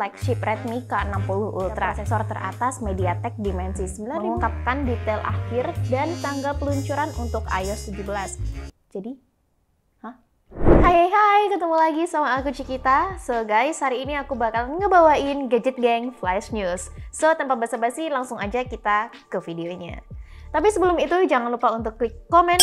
flagship Redmi K60 Ultra, prosesor teratas MediaTek Dimensity 9000, mengungkapkan detail akhir dan tanggal peluncuran untuk iOS 17. Jadi, Hai, ketemu lagi sama aku Cikita. So guys, hari ini aku bakal ngebawain Gadget Gang Flash News. So, tanpa basa-basi, langsung aja kita ke videonya. Tapi sebelum itu, jangan lupa untuk klik komen,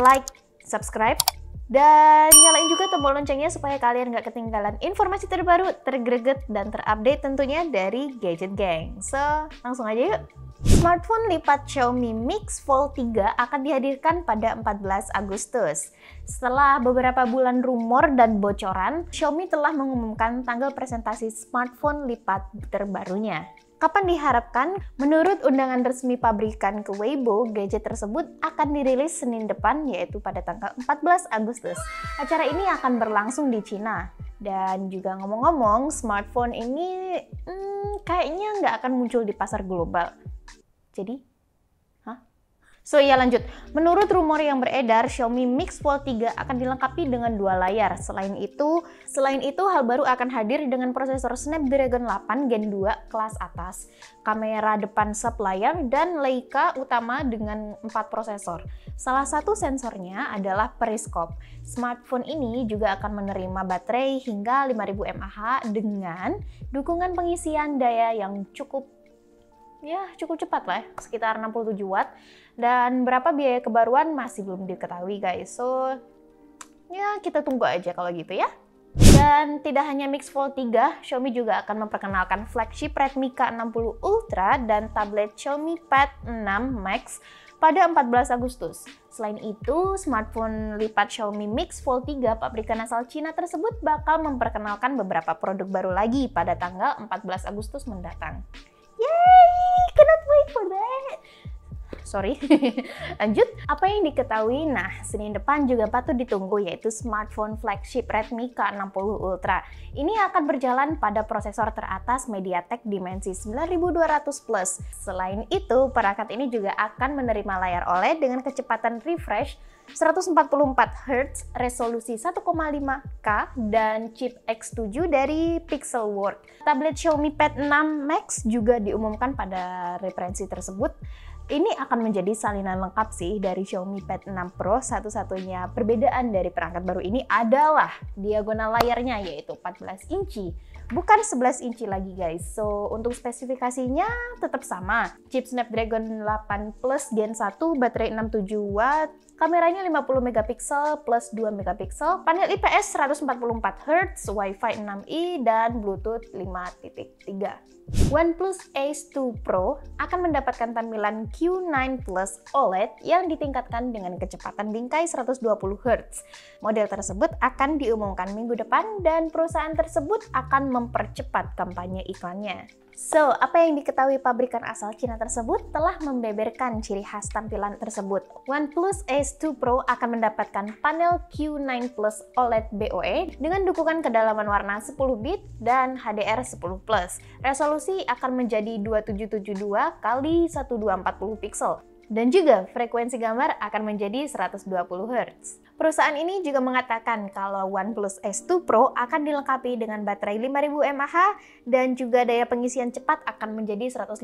like, subscribe, dan nyalain juga tombol loncengnya supaya kalian gak ketinggalan informasi terbaru, tergreget, dan terupdate tentunya dari Gadget Gang. So, langsung aja yuk! Smartphone lipat Xiaomi Mix Fold 3 akan dihadirkan pada 14 Agustus. Setelah beberapa bulan rumor dan bocoran, Xiaomi telah mengumumkan tanggal presentasi smartphone lipat terbarunya. Kapan diharapkan? Menurut undangan resmi pabrikan ke Weibo, gadget tersebut akan dirilis Senin depan, yaitu pada tanggal 14 Agustus. Acara ini akan berlangsung di Cina. Dan juga ngomong-ngomong, smartphone ini kayaknya nggak akan muncul di pasar global. Jadi, So ya lanjut, menurut rumor yang beredar, Xiaomi Mix Fold 3 akan dilengkapi dengan dua layar. Selain itu hal baru akan hadir dengan prosesor Snapdragon 8 Gen 2 kelas atas, kamera depan sub layar, dan Leica utama dengan 4 prosesor. Salah satu sensornya adalah periskop. Smartphone ini juga akan menerima baterai hingga 5000 mAh dengan dukungan pengisian daya yang cukup cepat lah, sekitar 67 watt. Dan berapa biaya kebaruan masih belum diketahui guys. So, ya kita tunggu aja kalau gitu ya. Dan tidak hanya Mix Fold 3, Xiaomi juga akan memperkenalkan flagship Redmi K60 Ultra dan tablet Xiaomi Pad 6 Max pada 14 Agustus. Selain itu, smartphone lipat Xiaomi Mix Fold 3 pabrikan asal Cina tersebut bakal memperkenalkan beberapa produk baru lagi pada tanggal 14 Agustus mendatang. Yay! Cannot wait for that! Sorry. Lanjut, apa yang diketahui? Nah, Senin depan juga patut ditunggu, yaitu smartphone flagship Redmi K60 Ultra. Ini akan berjalan pada prosesor teratas MediaTek Dimensity 9200+. Selain itu, perangkat ini juga akan menerima layar OLED dengan kecepatan refresh 144Hz, resolusi 1,5K, dan chip X7 dari Pixelworks. Tablet Xiaomi Pad 6 Max juga diumumkan pada referensi tersebut. Ini akan menjadi salinan lengkap sih dari Xiaomi Pad 6 Pro. Satu-satunya perbedaan dari perangkat baru ini adalah diagonal layarnya, yaitu 14 inci. Bukan 11 inci lagi guys. So, untuk spesifikasinya tetap sama. Chip Snapdragon 8 Plus Gen 1, baterai 67 watt, kameranya 50 megapiksel plus 2 megapiksel, panel IPS 144Hz, Wi-Fi 6E, dan Bluetooth 5.3. OnePlus Ace 2 Pro akan mendapatkan tampilan Q9 Plus OLED yang ditingkatkan dengan kecepatan bingkai 120Hz. Model tersebut akan diumumkan minggu depan dan perusahaan tersebut akan mempercepat kampanye iklannya. So, apa yang diketahui pabrikan asal Cina tersebut telah membeberkan ciri khas tampilan tersebut. OnePlus Ace 2 Pro akan mendapatkan panel Q9 Plus OLED BOE dengan dukungan kedalaman warna 10 bit dan HDR10+. Resolusi akan menjadi 2772 x 1240 pixel. Dan juga frekuensi gambar akan menjadi 120 Hz. Perusahaan ini juga mengatakan kalau OnePlus Ace 2 Pro akan dilengkapi dengan baterai 5000 mAh dan juga daya pengisian cepat akan menjadi 150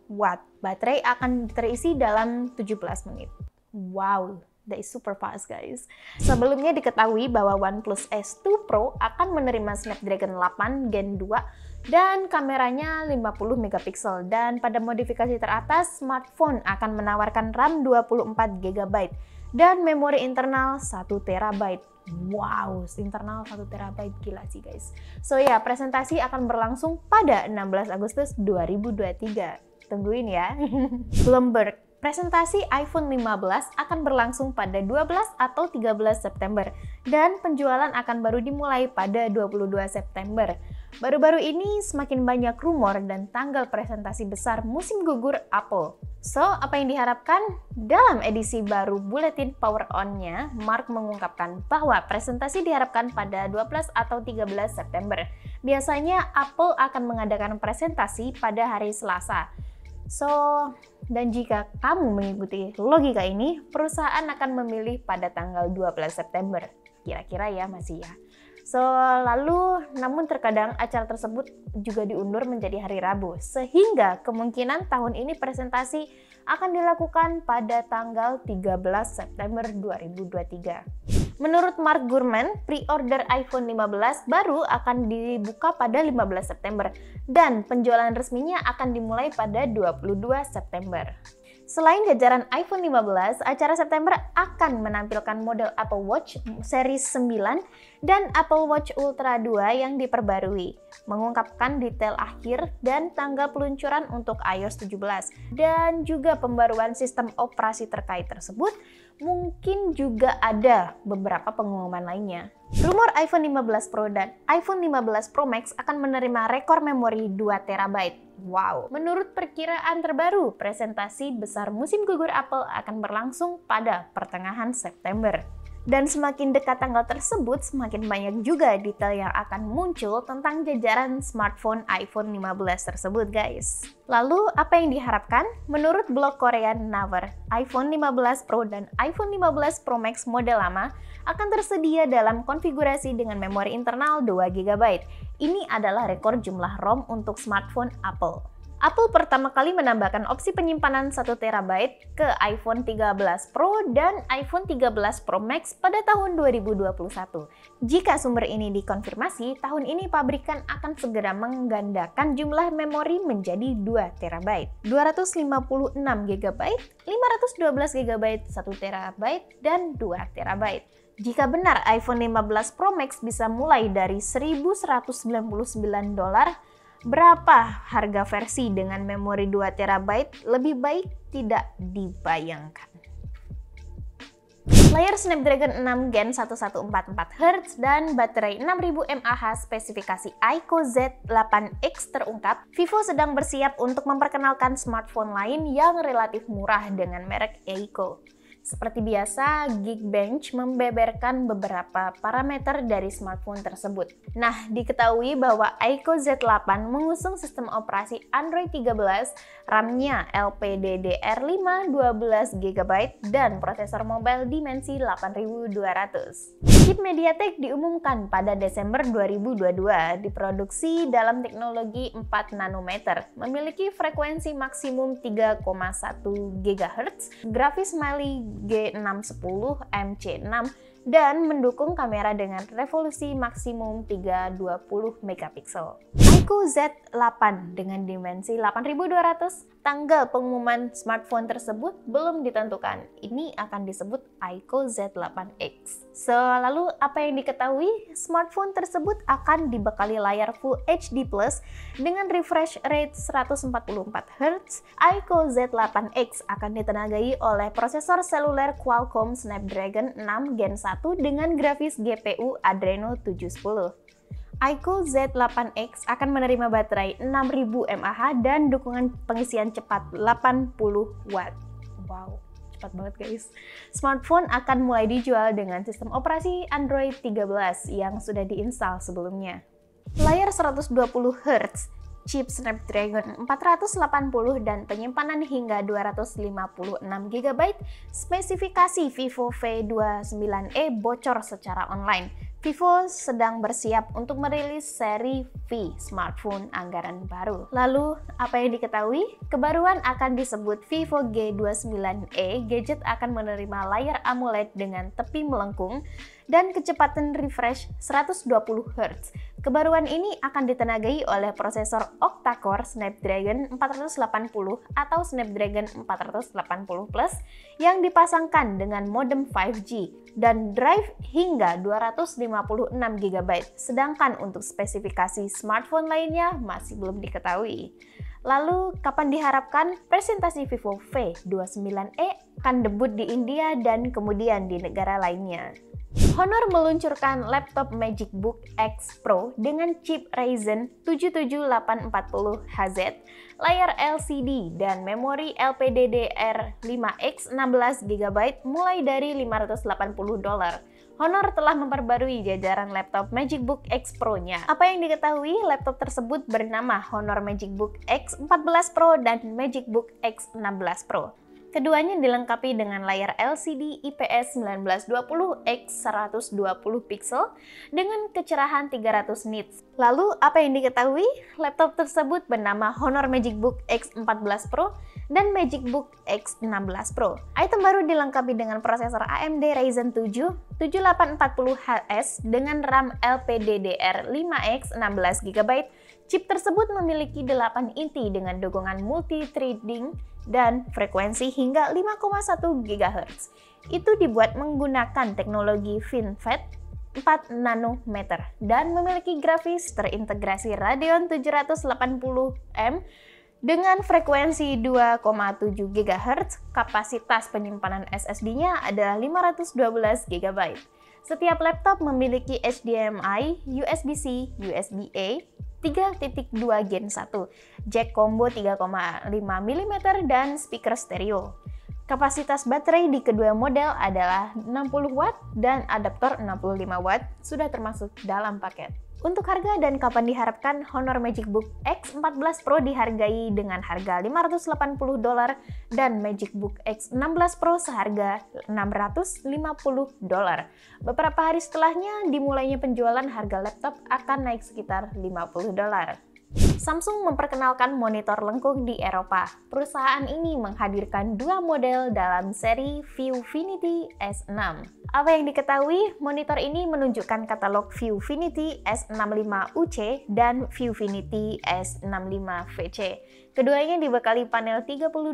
watt. Baterai akan terisi dalam 17 menit. Wow! That is super fast guys. Sebelumnya diketahui bahwa OnePlus Ace 2 Pro akan menerima Snapdragon 8 Gen 2 dan kameranya 50 megapiksel. Dan pada modifikasi teratas, smartphone akan menawarkan RAM 24 GB dan memori internal 1 TB. Wow, internal 1 TB, gila sih guys. So ya, presentasi akan berlangsung pada 16 Agustus 2023. Tungguin ya. Bloomberg. Presentasi iPhone 15 akan berlangsung pada 12 atau 13 September dan penjualan akan baru dimulai pada 22 September. Baru-baru ini semakin banyak rumor dan tanggal presentasi besar musim gugur Apple. So, apa yang diharapkan? Dalam edisi baru Buletin Power On-nya, Mark mengungkapkan bahwa presentasi diharapkan pada 12 atau 13 September. Biasanya Apple akan mengadakan presentasi pada hari Selasa. So, dan jika kamu mengikuti logika ini, perusahaan akan memilih pada tanggal 12 September. Kira-kira ya masih ya. Lalu namun terkadang acara tersebut juga diundur menjadi hari Rabu, sehingga kemungkinan tahun ini presentasi akan dilakukan pada tanggal 13 September 2023. Menurut Mark Gurman, pre-order iPhone 15 baru akan dibuka pada 15 September dan penjualan resminya akan dimulai pada 22 September. Selain jajaran iPhone 15, acara September akan menampilkan model Apple Watch Series 9 dan Apple Watch Ultra 2 yang diperbarui, mengungkapkan detail akhir dan tanggal peluncuran untuk iOS 17, dan juga pembaruan sistem operasi terkait tersebut. Mungkin juga ada beberapa pengumuman lainnya. Rumor iPhone 15 Pro dan iPhone 15 Pro Max akan menerima rekor memori 2 TB. Wow! Menurut perkiraan terbaru, presentasi besar musim gugur Apple akan berlangsung pada pertengahan September. Dan semakin dekat tanggal tersebut, semakin banyak juga detail yang akan muncul tentang jajaran smartphone iPhone 15 tersebut, guys. Lalu, apa yang diharapkan? Menurut blog Korean Naver, iPhone 15 Pro dan iPhone 15 Pro Max model lama akan tersedia dalam konfigurasi dengan memori internal 2 GB. Ini adalah rekor jumlah ROM untuk smartphone Apple. Apple pertama kali menambahkan opsi penyimpanan 1 TB ke iPhone 13 Pro dan iPhone 13 Pro Max pada tahun 2021. Jika sumber ini dikonfirmasi, tahun ini pabrikan akan segera menggandakan jumlah memori menjadi 2 TB, 256 GB, 512 GB, 1 TB, dan 2 TB. Jika benar iPhone 15 Pro Max bisa mulai dari $1.199, berapa harga versi dengan memori 2 TB lebih baik tidak dibayangkan. Layar Snapdragon 6 Gen 1144Hz dan baterai 6000 mAh spesifikasi Aiko Z8X terungkap, Vivo sedang bersiap untuk memperkenalkan smartphone lain yang relatif murah dengan merek Aiko. Seperti biasa, Geekbench membeberkan beberapa parameter dari smartphone tersebut. Nah, diketahui bahwa Aiko Z8 mengusung sistem operasi Android 13, RAM-nya LPDDR5 12GB, dan prosesor mobile Dimensity 8200. Chip MediaTek diumumkan pada Desember 2022, diproduksi dalam teknologi 4 nanometer, memiliki frekuensi maksimum 3,1 GHz, grafis Mali G610 MC6 dan mendukung kamera dengan resolusi maksimum 320 megapiksel. Aiko Z8 dengan dimensi 8200, tanggal pengumuman smartphone tersebut belum ditentukan. Ini akan disebut Aiko Z8X. Lalu apa yang diketahui? Smartphone tersebut akan dibekali layar Full HD Plus dengan refresh rate 144Hz. Aiko Z8X akan ditenagai oleh prosesor seluler Qualcomm Snapdragon 6 Gen 1 dengan grafis GPU Adreno 710. Aiko Z8X akan menerima baterai 6000 mAh dan dukungan pengisian cepat 80 Watt. Wow, cepat banget guys. Smartphone akan mulai dijual dengan sistem operasi Android 13 yang sudah diinstal sebelumnya. Layar 120Hz, chip Snapdragon 480 dan penyimpanan hingga 256GB, spesifikasi Vivo V29e bocor secara online. Vivo sedang bersiap untuk merilis seri V smartphone anggaran baru. Lalu, apa yang diketahui? Kebaruan akan disebut Vivo G29e. Gadget akan menerima layar AMOLED dengan tepi melengkung dan kecepatan refresh 120Hz. Kebaruan ini akan ditenagai oleh prosesor octa-core Snapdragon 480 atau Snapdragon 480 Plus yang dipasangkan dengan modem 5G dan drive hingga 256GB, sedangkan untuk spesifikasi smartphone lainnya masih belum diketahui. Lalu, kapan diharapkan presentasi Vivo V29e akan debut di India dan kemudian di negara lainnya? Honor meluncurkan laptop MagicBook X Pro dengan chip Ryzen 77840HZ, layar LCD, dan memori LPDDR5X 16GB mulai dari $580. Honor telah memperbarui jajaran laptop MagicBook X Pro-nya. Apa yang diketahui, laptop tersebut bernama Honor MagicBook X14 Pro dan MagicBook X16 Pro. Keduanya dilengkapi dengan layar LCD IPS 1920x 120 pixel dengan kecerahan 300 nits. Lalu, apa yang diketahui? Laptop tersebut bernama Honor MagicBook X14 Pro dan MagicBook X16 Pro. Item baru dilengkapi dengan prosesor AMD Ryzen 7 7840HS dengan RAM LPDDR5X 16GB. Chip tersebut memiliki 8 inti dengan dukungan multi-threading dan frekuensi hingga 5,1 GHz. Itu dibuat menggunakan teknologi FinFET 4 nanometer dan memiliki grafis terintegrasi Radeon 780M dengan frekuensi 2,7 GHz. Kapasitas penyimpanan SSD-nya adalah 512 GB. Setiap laptop memiliki HDMI, USB-C, USB-A, 3.2 Gen 1, jack combo 3,5 mm dan speaker stereo. Kapasitas baterai di kedua model adalah 60 Watt dan adaptor 65 Watt sudah termasuk dalam paket. Untuk harga dan kapan diharapkan, Honor MagicBook X14 Pro dihargai dengan harga $580 dan MagicBook X16 Pro seharga $650. Beberapa hari setelahnya, dimulainya penjualan, harga laptop akan naik sekitar $50. Samsung memperkenalkan monitor lengkung di Eropa. Perusahaan ini menghadirkan dua model dalam seri Viewfinity S6. Apa yang diketahui, monitor ini menunjukkan katalog Viewfinity S65UC dan Viewfinity S65VC. Keduanya dibekali panel 34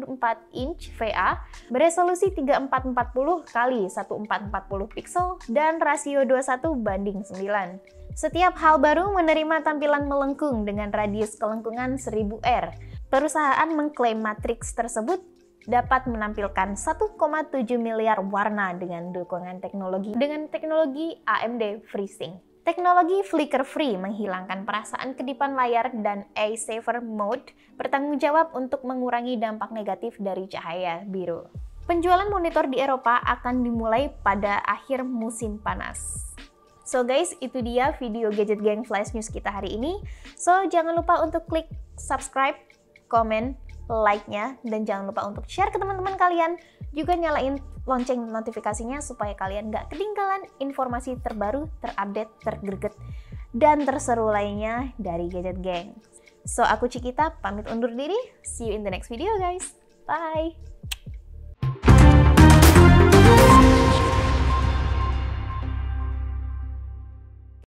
inch VA beresolusi 3440 x 1440 pixel dan rasio 21:9. Setiap hal baru menerima tampilan melengkung dengan radius kelengkungan 1000 R. Perusahaan mengklaim matriks tersebut dapat menampilkan 1,7 miliar warna dengan dukungan teknologi AMD FreeSync. Teknologi flicker free menghilangkan perasaan kedipan layar dan eye saver mode bertanggung jawab untuk mengurangi dampak negatif dari cahaya biru. Penjualan monitor di Eropa akan dimulai pada akhir musim panas. So guys, itu dia video Gadget Gang Flash News kita hari ini. So jangan lupa untuk klik subscribe, komen, like-nya, dan jangan lupa untuk share ke teman-teman kalian. Juga nyalain lonceng notifikasinya supaya kalian nggak ketinggalan informasi terbaru, terupdate, tergreget, dan terseru lainnya dari Gadget Gang. So aku Cikita, pamit undur diri. See you in the next video guys. Bye!